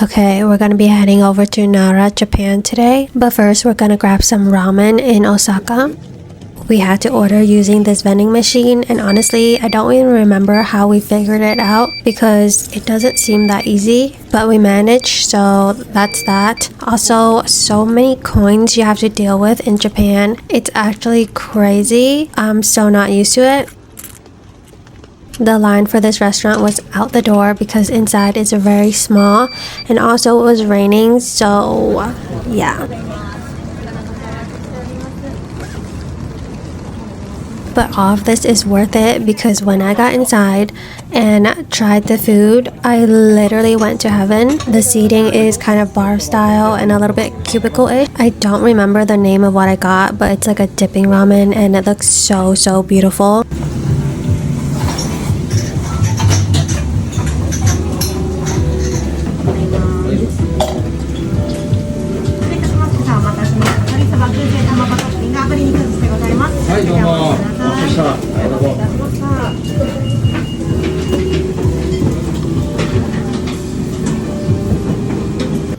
Okay, we're gonna be heading over to Nara, Japan today, but first we're gonna grab some ramen in Osaka. We had to order using this vending machine, and honestly, I don't even remember how we figured it out because it doesn't seem that easy, but we managed, so that's that. Also, so many coins you have to deal with in Japan. It's actually crazy. I'm so not used to it. The line for this restaurant was out the door because inside is very small, and also it was raining, so yeah. But all of this is worth it because when I got inside and tried the food, I literally went to heaven. The seating is kind of bar style and a little bit cubicle-ish. I don't remember the name of what I got, but it's like a dipping ramen and it looks so beautiful.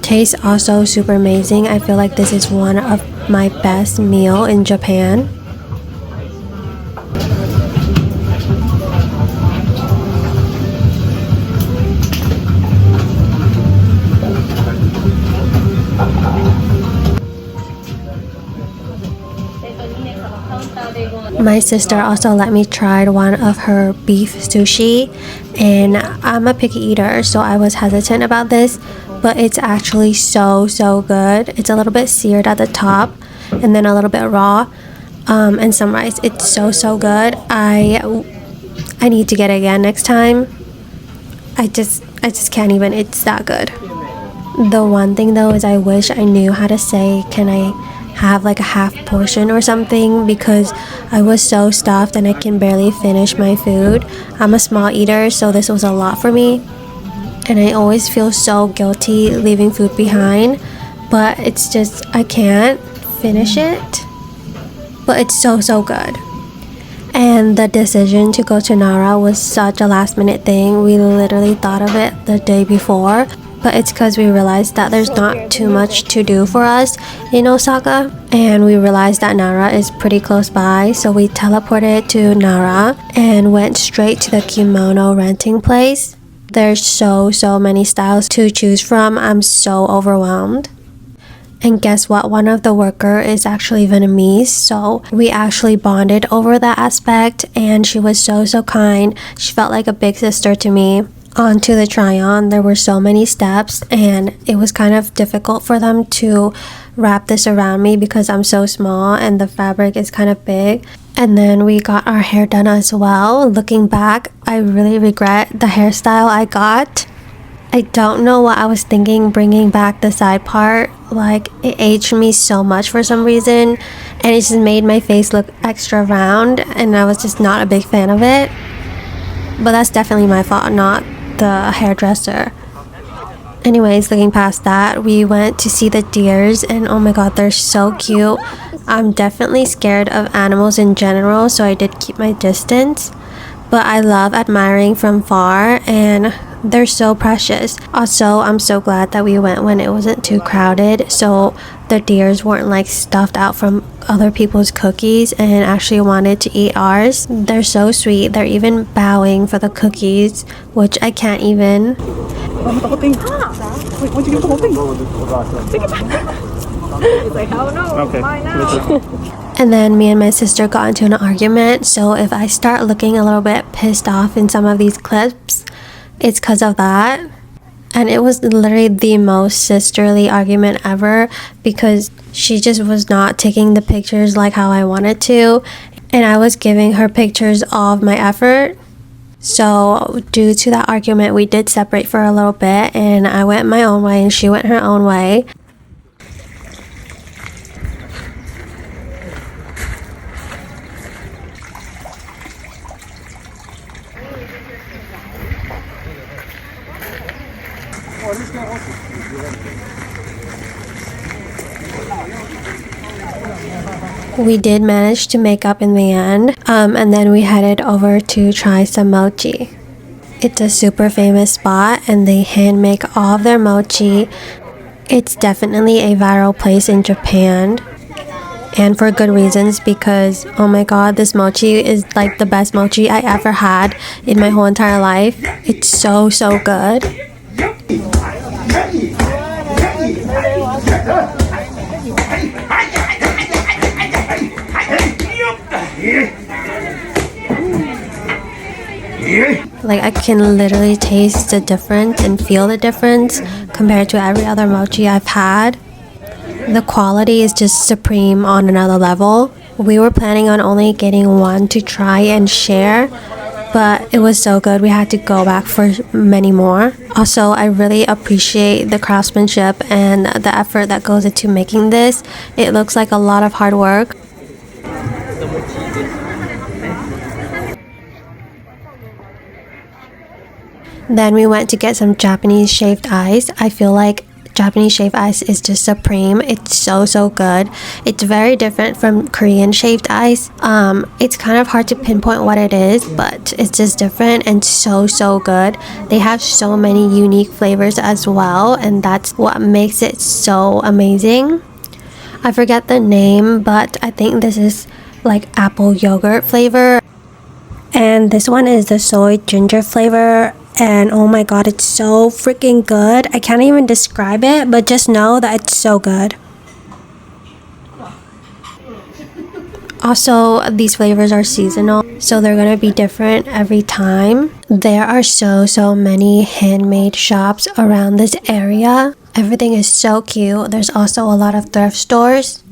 Tastes also super amazing. I feel like this is one of my best meal in Japan. My sister also let me try one of her beef sushi, and I'm a picky eater, so I was hesitant about this, but it's actually so good. It's a little bit seared at the top and then a little bit raw, and some rice. It's so good. I need to get it again next time. I just can't even. It's that good. The one thing though is I wish I knew how to say, can I have like a half portion or something, because I was so stuffed and I can barely finish my food. I'm a small eater, so this was a lot for me, and I always feel so guilty leaving food behind, but it's just I can't finish it. But it's so good. And the decision to go to Nara was such a last minute thing. We literally thought of it the day before, but it's because we realized that there's not too much to do for us in Osaka, and we realized that Nara is pretty close by, so we teleported to Nara and went straight to the kimono renting place. There's so many styles to choose from. I'm so overwhelmed. And guess what? One of the workers is actually Vietnamese, so we actually bonded over that aspect, and she was so kind. She felt like a big sister to me. On to the try-on, there were so many steps, and it was kind of difficult for them to wrap this around me because I'm so small and the fabric is kind of big. And then we got our hair done as well. Looking back, I really regret the hairstyle I got. I don't know what I was thinking bringing back the side part. Like, it aged me so much for some reason, and it just made my face look extra round, and I was just not a big fan of it. But that's definitely my fault, not the hairdresser. Anyways, looking past that, we went to see the deers, and oh my god, they're so cute. I'm definitely scared of animals in general, so I did keep my distance, but I love admiring from far, and they're so precious. Also, I'm so glad that we went when it wasn't too crowded, so the deers weren't like stuffed out from other people's cookies and actually wanted to eat ours. They're so sweet. They're even bowing for the cookies, which I can't even. Want the whole thing? Wait, why'd you give the whole thing? Take it back. He's like, hell no, okay. Mine now. And then me and my sister got into an argument, so if I start looking a little bit pissed off in some of these clips, it's because of that. And it was literally the most sisterly argument ever because she just was not taking the pictures like how I wanted to, and I was giving her pictures of my effort. So due to that argument, we did separate for a little bit, and I went my own way and she went her own way. We did manage to make up in the end, and then we headed over to try some mochi. It's a super famous spot and they hand make all of their mochi. It's definitely a viral place in Japan. And for good reasons, because oh my god, this mochi is like the best mochi I ever had in my whole entire life. It's so good. Like I can literally taste the difference and feel the difference compared to every other mochi I've had. The quality is just supreme on another level. We were planning on only getting one to try and share, but it was so good we had to go back for many more. Also, I really appreciate the craftsmanship and the effort that goes into making this. It looks like a lot of hard work. Then we went to get some Japanese shaved ice. I feel like Japanese shaved ice is just supreme. It's so good. It's very different from Korean shaved ice. It's kind of hard to pinpoint what it is, but it's just different and so good. They have so many unique flavors as well, and that's what makes it so amazing. I forget the name, but I think this is like apple yogurt flavor. And this one is the soy ginger flavor. And oh my god, it's so freaking good. I can't even describe it, but just know that it's so good. Also, these flavors are seasonal, so they're gonna be different every time. There are so many handmade shops around this area. Everything is so cute. There's also a lot of thrift stores.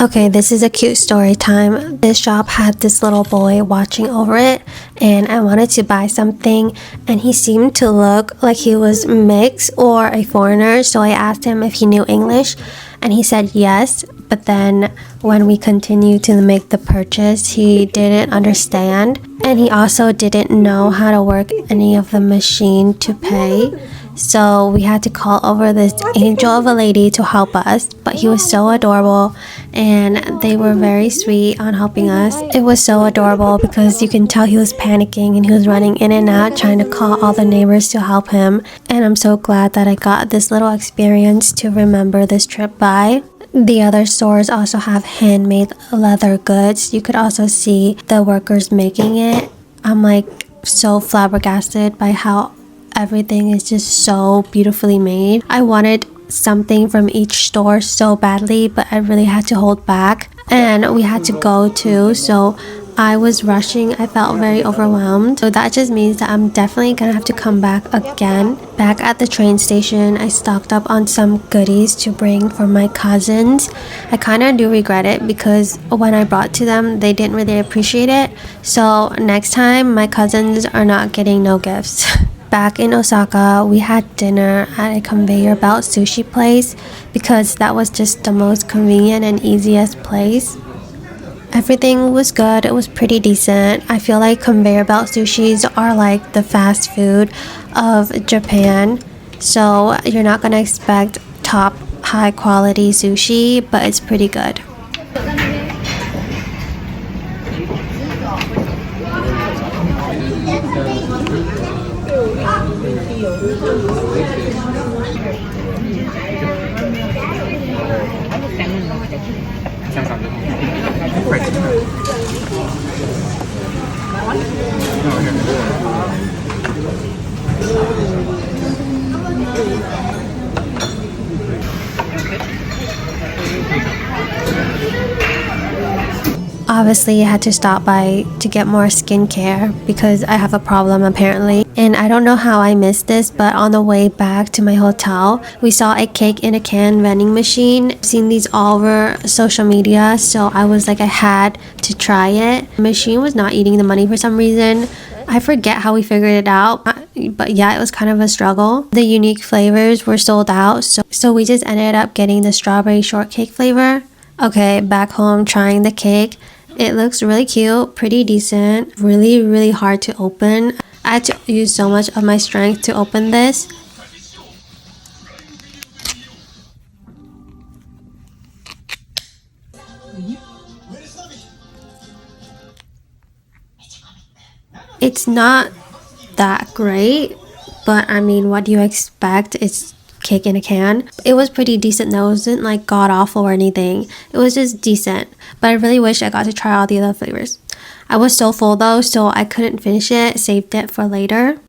Okay, this is a cute story time. This shop had this little boy watching over it, and I wanted to buy something, and he seemed to look like he was mixed or a foreigner, so I asked him if he knew English, and he said yes. But then when we continued to make the purchase, he didn't understand, and he also didn't know how to work any of the machine to pay. So we had to call over this angel of a lady to help us, but he was so adorable and they were very sweet on helping us. It was so adorable because you can tell he was panicking and he was running in and out trying to call all the neighbors to help him. And I'm so glad that I got this little experience to remember this trip by. The other stores also have handmade leather goods. You could also see the workers making it. I'm like so flabbergasted by how everything is just so beautifully made. I wanted something from each store so badly, but I really had to hold back, and we had to go too, so I was rushing. I felt very overwhelmed, so that just means that I'm definitely gonna have to come back again. Back at the train station, I stocked up on some goodies to bring for my cousins. I kind of do regret it because when I brought to them, they didn't really appreciate it, so next time my cousins are not getting no gifts. Back in Osaka, we had dinner at a conveyor belt sushi place because that was just the most convenient and easiest place. Everything was good. It was pretty decent. I feel like conveyor belt sushis are like the fast food of Japan. So you're not gonna expect top high quality sushi, but it's pretty good. Obviously, I had to stop by to get more skincare because I have a problem apparently. And I don't know how I missed this, but on the way back to my hotel, we saw a cake in a can vending machine. I've seen these all over social media, so I was like, I had to try it. The machine was not eating the money for some reason. I forget how we figured it out, but yeah, it was kind of a struggle. The unique flavors were sold out, so we just ended up getting the strawberry shortcake flavor. Okay, back home trying the cake. It looks really cute, pretty decent, really hard to open. I had to use so much of my strength to open this. It's not that great, but I mean, what do you expect? It's cake in a can. It was pretty decent though. It wasn't like god awful or anything. It was just decent, but I really wish I got to try all the other flavors. I was so full though, so I couldn't finish it. Saved it for later.